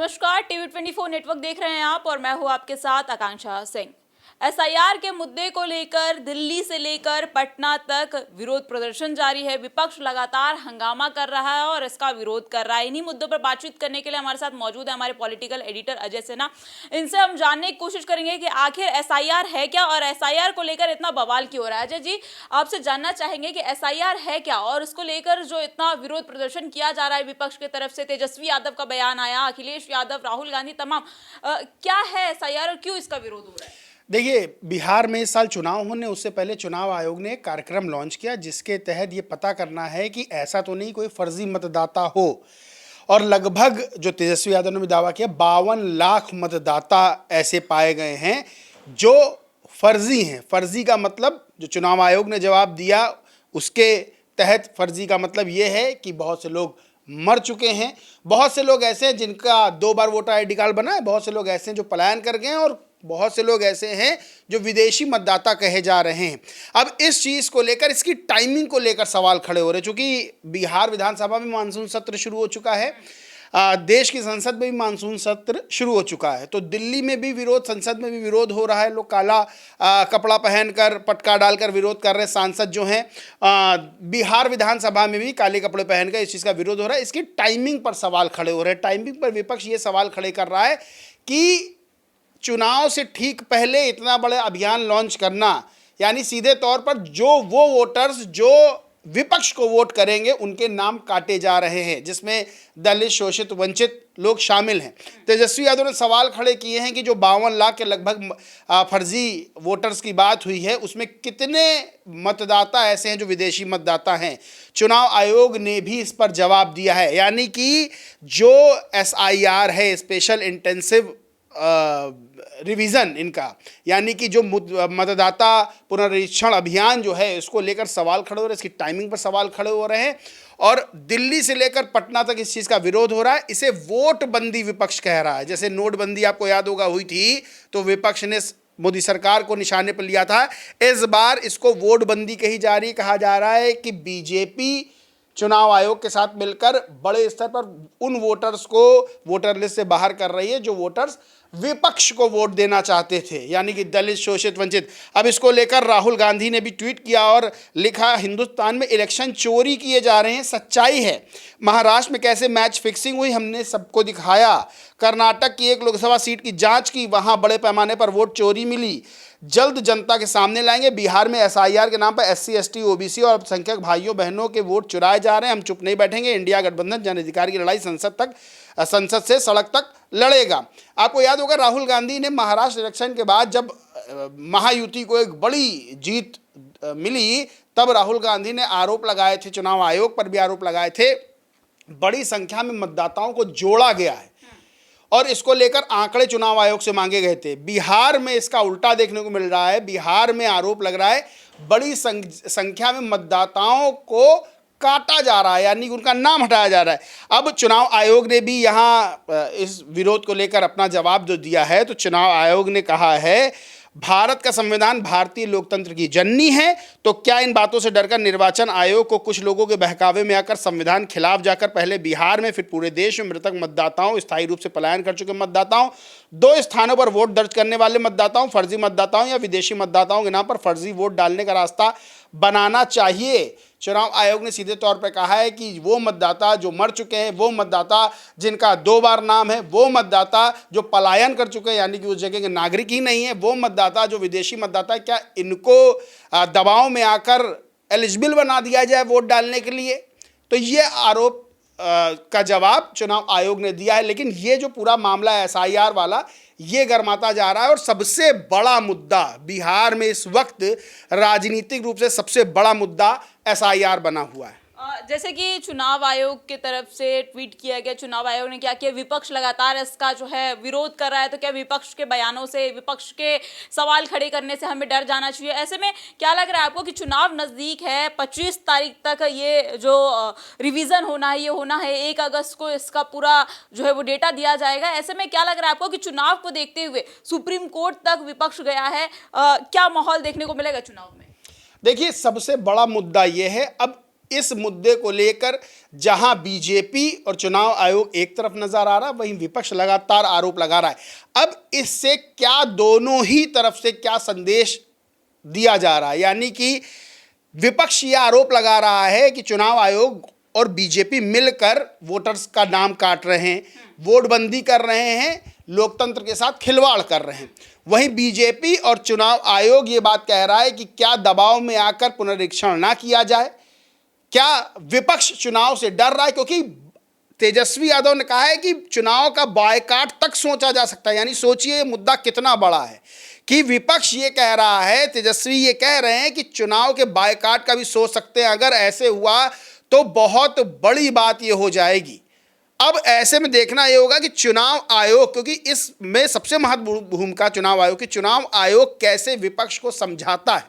नमस्कार, TV 24 network देख रहे हैं आप और मैं हूं आपके साथ आकांक्षा सिंह। एसआईआर के मुद्दे को लेकर दिल्ली से लेकर पटना तक विरोध प्रदर्शन जारी है। विपक्ष लगातार हंगामा कर रहा है और इसका विरोध कर रहा है। इन्हीं मुद्दों पर बातचीत करने के लिए हमारे साथ मौजूद है हमारे पॉलिटिकल एडिटर अजय सिन्हा। इनसे हम जानने की कोशिश करेंगे कि आखिर एसआईआर है क्या और एसआईआर को लेकर इतना बवाल क्यों हो रहा है। अजय जी, आपसे जानना चाहेंगे कि एसआईआर है क्या और इसको लेकर जो इतना विरोध प्रदर्शन किया जा रहा है विपक्ष की तरफ से, तेजस्वी यादव का बयान आया, अखिलेश यादव, राहुल गांधी, तमाम क्या है एसआईआर और क्यों इसका विरोध हो रहा है? देखिए, बिहार में इस साल चुनाव होने उससे पहले चुनाव आयोग ने एक कार्यक्रम लॉन्च किया जिसके तहत ये पता करना है कि ऐसा तो नहीं कोई फर्जी मतदाता हो। और लगभग जो तेजस्वी यादव ने भी दावा किया 52 लाख मतदाता ऐसे पाए गए हैं जो फर्जी हैं। फर्जी का मतलब जो चुनाव आयोग ने जवाब दिया उसके तहत फर्जी का मतलब ये है कि बहुत से लोग मर चुके हैं, बहुत से लोग ऐसे हैं जिनका 2 बार वोटर आईडी कार्ड बना है, बहुत से लोग ऐसे हैं जो पलायन कर गए हैं और बहुत से लोग ऐसे हैं जो विदेशी मतदाता कहे जा रहे हैं। अब इस चीज़ को लेकर, इसकी टाइमिंग को लेकर सवाल खड़े हो रहे हैं। चूँकि बिहार विधानसभा में मानसून सत्र शुरू हो चुका है, देश की संसद में भी मानसून सत्र शुरू हो चुका है, तो दिल्ली में भी विरोध, संसद में भी विरोध हो रहा है। लोग काला कपड़ा पहनकर, पटका डालकर विरोध कर रहे हैं। सांसद जो हैं बिहार विधानसभा में भी काले कपड़े पहनकर इस चीज़ का विरोध हो रहा है। इसकी टाइमिंग पर सवाल खड़े हो रहे हैं। टाइमिंग पर विपक्ष ये सवाल खड़े कर रहा है कि चुनाव से ठीक पहले इतना बड़ा अभियान लॉन्च करना, यानी सीधे तौर पर वो वोटर्स जो विपक्ष को वोट करेंगे उनके नाम काटे जा रहे हैं, जिसमें दलित, शोषित, वंचित लोग शामिल हैं। तेजस्वी यादव ने सवाल खड़े किए हैं कि जो 52 लाख के लगभग फर्जी वोटर्स की बात हुई है उसमें कितने मतदाता ऐसे हैं जो विदेशी मतदाता हैं। चुनाव आयोग ने भी इस पर जवाब दिया है, यानी कि जो एसआईआर है, स्पेशल इंटेंसिव रिवीजन इनका, यानी कि जो मतदाता पुनरीक्षण अभियान जो है इसको लेकर सवाल खड़े हो रहे हैं, इसकी टाइमिंग पर सवाल खड़े हो रहे हैं और दिल्ली से लेकर पटना तक इस चीज़ का विरोध हो रहा है। इसे वोट बंदी विपक्ष कह रहा है। जैसे नोटबंदी आपको याद होगा हुई थी तो विपक्ष ने मोदी सरकार को निशाने पर लिया था, इस बार इसको वोट बंदी कही जा रही। कहा जा रहा है कि बीजेपी चुनाव आयोग के साथ मिलकर बड़े स्तर पर उन वोटर्स को वोटर लिस्ट से बाहर कर रही है जो वोटर्स विपक्ष को वोट देना चाहते थे, यानी कि दलित, शोषित, वंचित। अब इसको लेकर राहुल गांधी ने भी ट्वीट किया और लिखा, हिंदुस्तान में इलेक्शन चोरी किए जा रहे हैं, सच्चाई है। महाराष्ट्र में कैसे मैच फिक्सिंग हुई हमने सबको दिखाया। कर्नाटक की एक लोकसभा सीट की जांच की, वहां बड़े पैमाने पर वोट चोरी मिली, जल्द जनता के सामने लाएंगे। बिहार में एसआईआर के नाम पर एससी, एसटी, ओबीसी और अल्पसंख्यक भाइयों बहनों के वोट चुराए जा रहे हैं, हम चुप नहीं बैठेंगे। इंडिया गठबंधन जन अधिकार की लड़ाई संसद से सड़क तक लड़ेगा। आपको याद होगा राहुल गांधी ने महाराष्ट्र इलेक्शन के बाद जब महायुति को एक बड़ी जीत मिली तब राहुल गांधी ने आरोप लगाए थे, चुनाव आयोग पर भी आरोप लगाए थे, बड़ी संख्या में मतदाताओं को जोड़ा गया है और इसको लेकर आंकड़े चुनाव आयोग से मांगे गए थे। बिहार में इसका उल्टा देखने को मिल रहा है। बिहार में आरोप लग रहा है बड़ी संख्या में मतदाताओं को काटा जा रहा है, यानी उनका नाम हटाया जा रहा है। अब चुनाव आयोग ने भी यहाँ इस विरोध को लेकर अपना जवाब जो दिया है, तो चुनाव आयोग ने कहा है भारत का संविधान भारतीय लोकतंत्र की जननी है, तो क्या इन बातों से डरकर निर्वाचन आयोग को कुछ लोगों के बहकावे में आकर संविधान खिलाफ जाकर पहले बिहार में फिर पूरे देश में मृतक मतदाताओं, स्थायी रूप से पलायन कर चुके मतदाताओं, 2 स्थानों पर वोट दर्ज करने वाले मतदाताओं, फर्जी मतदाताओं या विदेशी मतदाताओं के नाम पर फर्जी वोट डालने का रास्ता बनाना चाहिए। चुनाव आयोग ने सीधे तौर पर कहा है कि वो मतदाता जो मर चुके हैं, वो मतदाता जिनका 2 बार नाम है, वो मतदाता जो पलायन कर चुके हैं यानी कि उस जगह के नागरिक ही नहीं है, वो मतदाता जो विदेशी मतदाता, क्या इनको दबाव में आकर एलिजिबल बना दिया जाए वोट डालने के लिए? तो ये आरोप का जवाब चुनाव आयोग ने दिया है। लेकिन ये जो पूरा मामला है एसआईआर वाला, ये गर्माता जा रहा है और सबसे बड़ा मुद्दा बिहार में इस वक्त राजनीतिक रूप से सबसे बड़ा मुद्दा एसआईआर बना हुआ है। जैसे कि चुनाव आयोग की तरफ से ट्वीट किया गया, चुनाव आयोग ने क्या किया, विपक्ष लगातार इसका जो है विरोध कर रहा है, तो क्या विपक्ष के बयानों से, विपक्ष के सवाल खड़े करने से हमें डर जाना चाहिए? ऐसे में क्या लग रहा है आपको कि चुनाव नज़दीक है, 25 तारीख तक ये जो रिवीजन होना है, ये होना है, 1 अगस्त को इसका पूरा जो है वो डेटा दिया जाएगा। ऐसे में क्या लग रहा है आपको कि चुनाव को देखते हुए सुप्रीम कोर्ट तक विपक्ष गया है, क्या माहौल देखने को मिलेगा चुनाव में? देखिए, सबसे बड़ा मुद्दा ये है, अब इस मुद्दे को लेकर जहां बीजेपी और चुनाव आयोग एक तरफ नजर आ रहा है, वहीं विपक्ष लगातार आरोप लगा रहा है। अब इससे क्या दोनों ही तरफ से क्या संदेश दिया जा रहा है, यानी कि विपक्ष यह आरोप लगा रहा है कि चुनाव आयोग और बीजेपी मिलकर वोटर्स का नाम काट रहे हैं, वोटबंदी कर रहे हैं, लोकतंत्र के साथ खिलवाड़ कर रहे हैं। वहीं बीजेपी और चुनाव आयोग ये बात कह रहा है कि क्या दबाव में आकर पुनरीक्षण ना किया जाए, क्या विपक्ष चुनाव से डर रहा है, क्योंकि तेजस्वी यादव ने कहा है कि चुनाव का बायकॉट तक सोचा जा सकता है। यानी सोचिए ये मुद्दा कितना बड़ा है कि विपक्ष ये कह रहा है, तेजस्वी ये कह रहे हैं कि चुनाव के बायकॉट का भी सोच सकते हैं। अगर ऐसे हुआ तो बहुत बड़ी बात ये हो जाएगी। अब ऐसे में देखना ये होगा कि चुनाव आयोग, क्योंकि इसमें सबसे महत्वपूर्ण भूमिका चुनाव आयोग की, चुनाव आयोग कैसे विपक्ष को समझाता है।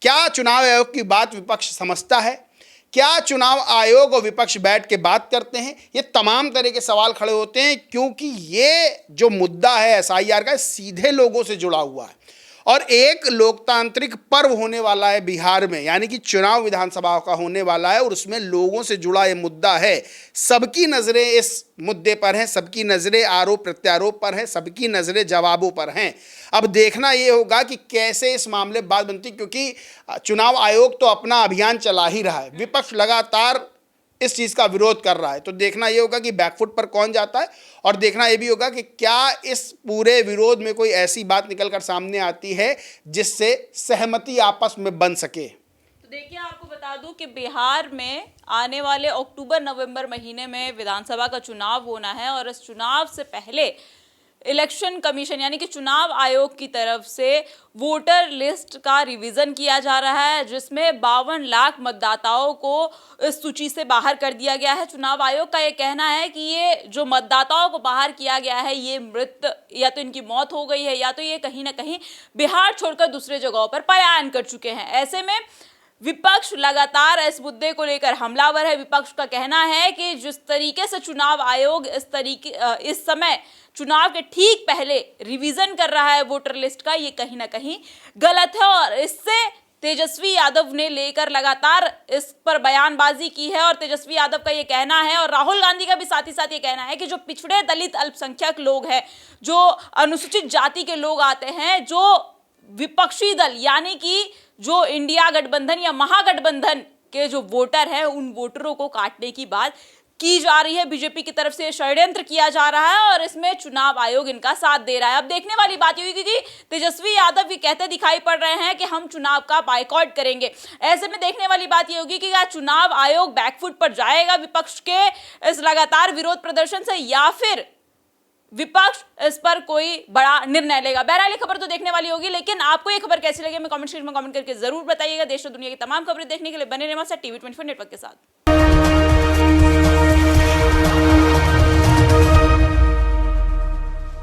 क्या चुनाव आयोग की बात विपक्ष समझता है, क्या चुनाव आयोग और विपक्ष बैठ के बात करते हैं, ये तमाम तरह के सवाल खड़े होते हैं, क्योंकि ये जो मुद्दा है एसआईआर का सीधे लोगों से जुड़ा हुआ है और एक लोकतांत्रिक पर्व होने वाला है बिहार में, यानी कि चुनाव विधानसभा का होने वाला है और उसमें लोगों से जुड़ा ये मुद्दा है। सबकी नज़रें इस मुद्दे पर हैं, सबकी नज़रें आरोप प्रत्यारोप पर हैं, सबकी नज़रें जवाबों पर हैं। अब देखना ये होगा कि कैसे इस मामले बात बनती, क्योंकि चुनाव आयोग तो अपना अभियान चला ही रहा है, विपक्ष लगातार इस चीज़ का विरोध कर रहा है। तो देखना ये होगा कि बैकफुट पर कौन जाता है और देखना ये भी होगा कि क्या इस पूरे विरोध में कोई ऐसी बात निकलकर सामने आती है जिससे सहमति आपस में बन सके। तो देखिए, आपको बता दूं कि बिहार में आने वाले अक्टूबर नवंबर महीने में विधानसभा का चुनाव होना है और इस चुनाव से पहले इलेक्शन कमीशन यानी कि चुनाव आयोग की तरफ से वोटर लिस्ट का रिवीजन किया जा रहा है, जिसमें 52 लाख मतदाताओं को इस सूची से बाहर कर दिया गया है। चुनाव आयोग का ये कहना है कि ये जो मतदाताओं को बाहर किया गया है ये मृत, या तो इनकी मौत हो गई है या तो ये कहीं ना कहीं बिहार छोड़कर दूसरे जगहों पर पलायन कर चुके हैं। ऐसे में विपक्ष लगातार इस मुद्दे को लेकर हमलावर है। विपक्ष का कहना है कि जिस तरीके से चुनाव आयोग इस समय चुनाव के ठीक पहले रिवीजन कर रहा है वोटर लिस्ट का, ये कहीं ना कहीं गलत है और इससे तेजस्वी यादव ने लेकर लगातार इस पर बयानबाजी की है। और तेजस्वी यादव का ये कहना है और राहुल गांधी का भी साथ ही साथ ये कहना है कि जो पिछड़े दलित अल्पसंख्यक लोग हैं, जो अनुसूचित जाति के लोग आते हैं, जो विपक्षी दल यानी कि जो इंडिया गठबंधन या महागठबंधन के जो वोटर हैं, उन वोटरों को काटने की बात की जा रही है। बीजेपी की तरफ से षड्यंत्र किया जा रहा है और इसमें चुनाव आयोग इनका साथ दे रहा है। अब देखने वाली बात ये हुई क्योंकि तेजस्वी यादव भी कहते दिखाई पड़ रहे हैं कि हम चुनाव का बायकॉट करेंगे। ऐसे में देखने वाली बात ये होगी कि क्या चुनाव आयोग बैकफुट पर जाएगा विपक्ष के इस लगातार विरोध प्रदर्शन से, या फिर विपक्ष इस पर कोई बड़ा निर्णय लेगा। बहरहाल खबर तो देखने वाली होगी, लेकिन आपको ये खबर कैसी लगी हमें कमेंट सेक्शन में कमेंट करके जरूर बताइएगा। देश और दुनिया की तमाम खबरें देखने के लिए बने रहें हमारे साथ टीवी 24 नेटवर्क के साथ।